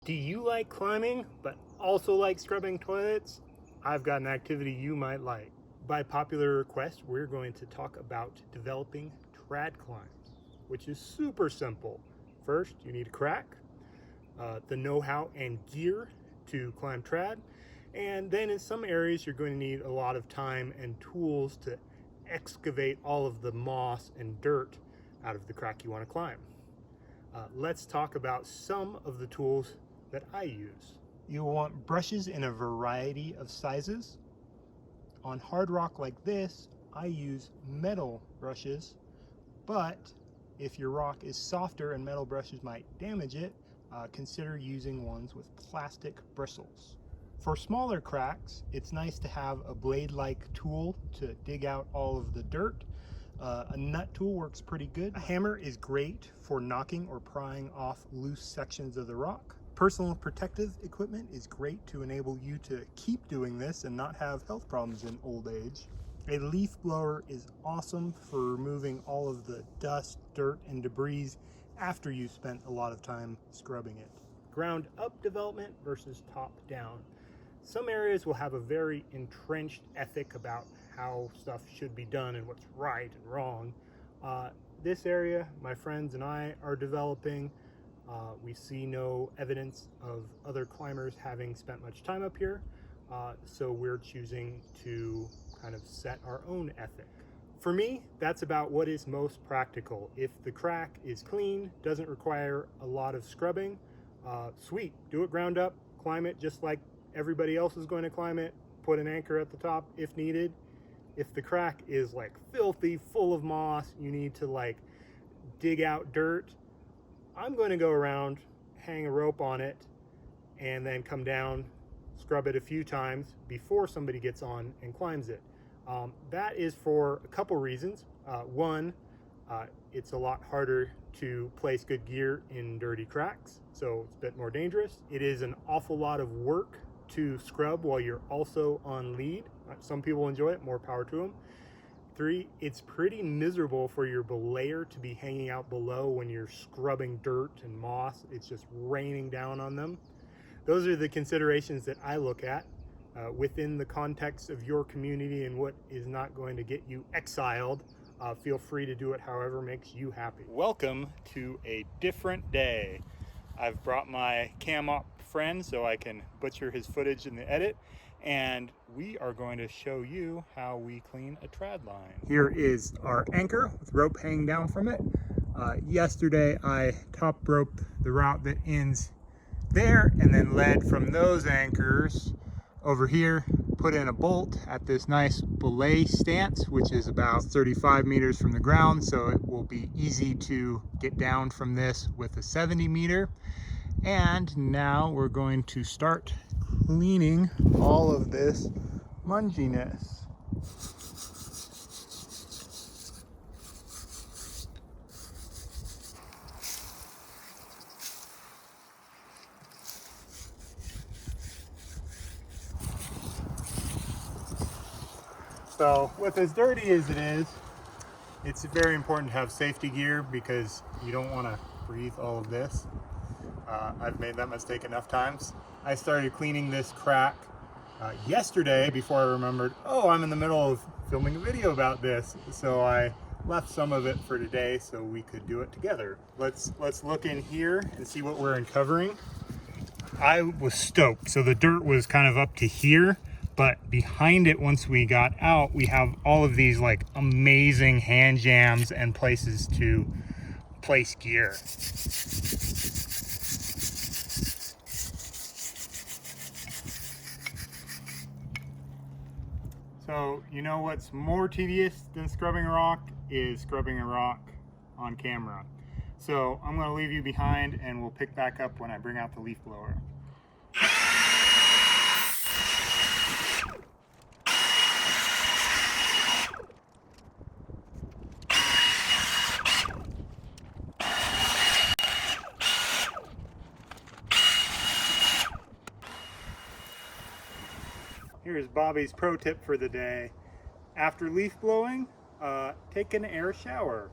Do you like climbing, but also like scrubbing toilets? I've got an activity you might like. By popular request, we're going to talk about developing trad climbs, which is super simple. First, you need a crack, the know-how and gear to climb trad, and then in some areas you're going to need a lot of time and tools to excavate all of the moss and dirt out of the crack you want to climb. Let's talk about some of the tools that I use. You'll want brushes in a variety of sizes. On hard rock like this, I use metal brushes, but if your rock is softer and metal brushes might damage it, consider using ones with plastic bristles. For smaller cracks, it's nice to have a blade-like tool to dig out all of the dirt. A nut tool works pretty good. A hammer is great for knocking or prying off loose sections of the rock. Personal protective equipment is great to enable you to keep doing this and not have health problems in old age. A leaf blower is awesome for removing all of the dust, dirt, and debris after you've spent a lot of time scrubbing it. Ground up development versus top down. Some areas will have a very entrenched ethic about how stuff should be done and what's right and wrong. This area, my friends and I are developing. We see no evidence of other climbers having spent much time up here, so we're choosing to kind of set our own ethic. For me, that's about what is most practical. If the crack is clean, doesn't require a lot of scrubbing, sweet, do it ground up, climb it just like everybody else is going to climb it, put an anchor at the top if needed. If the crack is like filthy, full of moss, you need to like dig out dirt, I'm going to go around, hang a rope on it, and then come down, scrub it a few times before somebody gets on and climbs it. That is for a couple reasons. One, it's a lot harder to place good gear in dirty cracks, so it's a bit more dangerous. It is an awful lot of work to scrub while you're also on lead. Some people enjoy it, more power to them. 3, it's pretty miserable for your belayer to be hanging out below when you're scrubbing dirt and moss. It's just raining down on them. Those are the considerations that I look at within the context of your community and what is not going to get you exiled. Feel free to do it however makes you happy. Welcome to a different day. I've brought my cam op friend so I can butcher his footage in the edit, and we are going to show you how we clean a trad line. Here is our anchor with rope hanging down from it. Yesterday I top roped the route that ends there and then led from those anchors over here, put in a bolt at this nice belay stance, which is about 35 meters from the ground, so it will be easy to get down from this with a 70 meter. And now we're going to start cleaning all of this munginess. So with as dirty as it is, it's very important to have safety gear because you don't want to breathe all of this. I've made that mistake enough times. I started cleaning this crack yesterday before I remembered, oh, I'm in the middle of filming a video about this. So I left some of it for today so we could do it together. Let's look in here and see what we're uncovering. I was stoked. So the dirt was kind of up to here, but behind it, once we got out, we have all of these like amazing hand jams and places to place gear. So, you know what's more tedious than scrubbing a rock is scrubbing a rock on camera. So I'm going to leave you behind and we'll pick back up when I bring out the leaf blower. Here's Bobby's pro tip for the day. After leaf blowing, take an air shower.